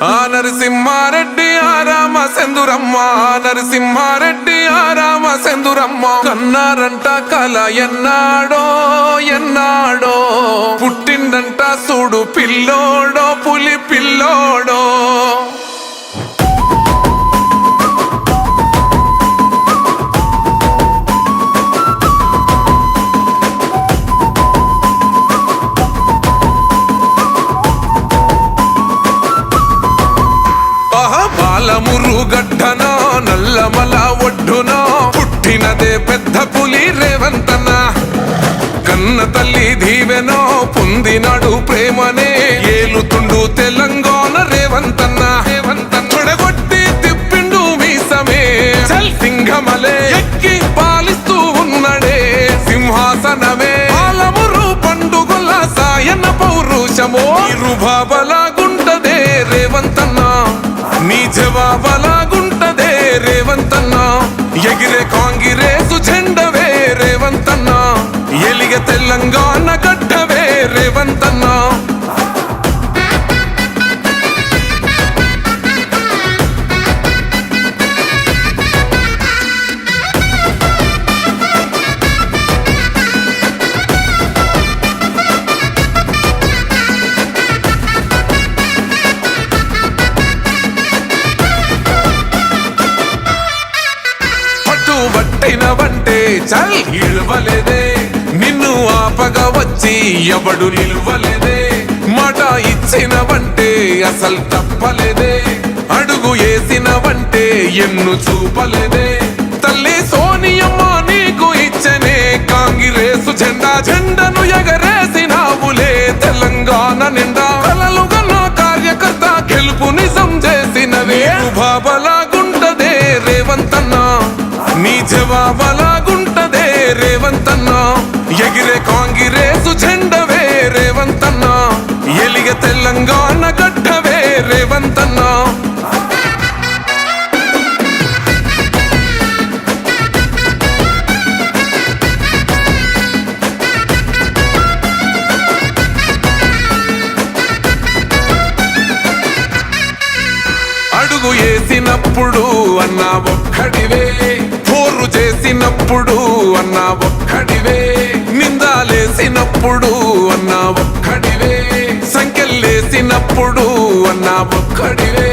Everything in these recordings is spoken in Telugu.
నరసింహారెడ్డి రామ సెందురమ్మ నరసింహారెడ్డి రామ సెందురమ్మ కన్నారంట కల ఎన్నాడో ఎన్నాడో పుట్టిండంట చూడు పిల్లోడో పులి పిల్లోడో మురుగడ్డనో నల్లమల ఒడ్డునో పుట్టినదే పెద్ద పులి రేవంతన్న కన్న తల్లి దీవెనో పొందినాడు ప్రేమనే ఏలుతుండు తెలంగాణ రేవంతన్న తొడగొట్టి తిప్పిండు మీసమే సింహమలే ఎక్కి పాలిస్తూ ఉన్నడే సింహాసనమే పాలమురు పండుగల సాయన పౌరుషమో ఇరుబాబలాగుంటదే రేవంతన్న నీ జవాబలాగుంటదే రేవంతన్న ఎగిరే కాంగిరేసు జెండవే రేవంతన్న ఎలిగ తెలంగాణ గడ్డవే రేవంతన్న పట్టినవంటే చల్ ఇవ్వలేదే నిన్ను ఆపగా వచ్చి ఎవడు నిలువలేదే మాట ఇచ్చినవంటే అసలు తప్పలేదే అడుగు వేసినవంటే ఎన్ను చూపలేదే తల్లి సోనియమ్మ నీకు ఇచ్చనే కాంగ్రెసు జెండా జెండను ఎగరేసినావులే తెలంగాణ నిండా కలలుగా నా కార్యకర్త గెలుపు నిజం చేసినవే బాబలాగుంటదే రేవంతన్న నీ జవాబలాగుంటదే రేవంతన్న ఎగిరే కాంగ్రెసు జెండవే రేవంతన్న ఎలిగ తెలంగాణ గడ్డవే రేవంతన్న అడుగు వేసినప్పుడు అన్నా ఒక్కడివే పోరు చేసినప్పుడు అన్నా ఒక్కడివే నిందాలేసినప్పుడు అన్నా ఒక్కడివే సంఖ్యలేసినప్పుడు అన్నా ఒక్కడివే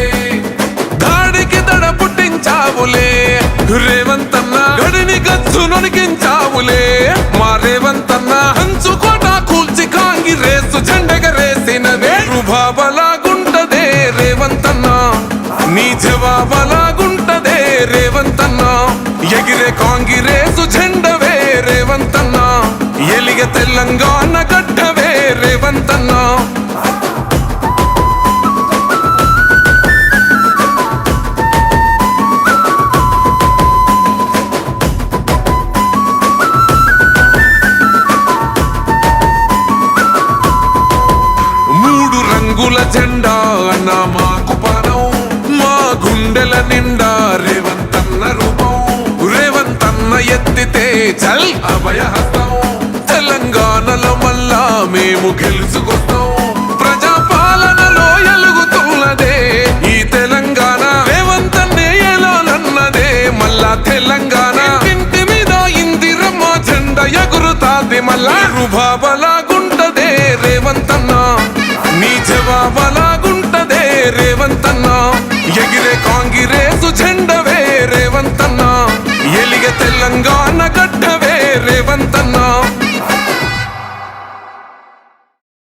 దాడికి దడ పుట్టించావులే రేవంతన్న గడిని గచ్చు నొనికించావులే మా రేవంతన్న హంచుకోట కూల్చి కాంగిరేసు జెండెగరేసినవే రుబాబలాగుంటదే రేవంతన్న నీ జవాబలాగుంటదే రేవంతన్న ఎగిరే కాంగ్రెసు జెండవే రేవంతన్న ఎలిగ తెలంగాణ గడ్డవే రేవంతన్న మూడు రంగుల జెండా అన్న మాకు పానం మా గుండెల నిండా రేవంతన్న రూపం రేవంతన్న ఎత్తితే చల్ అభయహస్తం తెలంగాణలో మళ్ళా మేము గెలుచుకొస్తాం ప్రజాపాలనలో ఎలుగుతున్నదే ఈ తెలంగాణ రేవంతన్నే ఎలాలన్నదే మళ్ళా తెలంగాణ ఇంటి మీద ఇందిరమ్మ జెండ ఎగురుతాది మళ్ళా రుబాబలాగుంటదే రేవంతన్న నీ జవాబలాగుంటదే రేవంతన్న ఎగిరే కాంగ్రెసు జెండ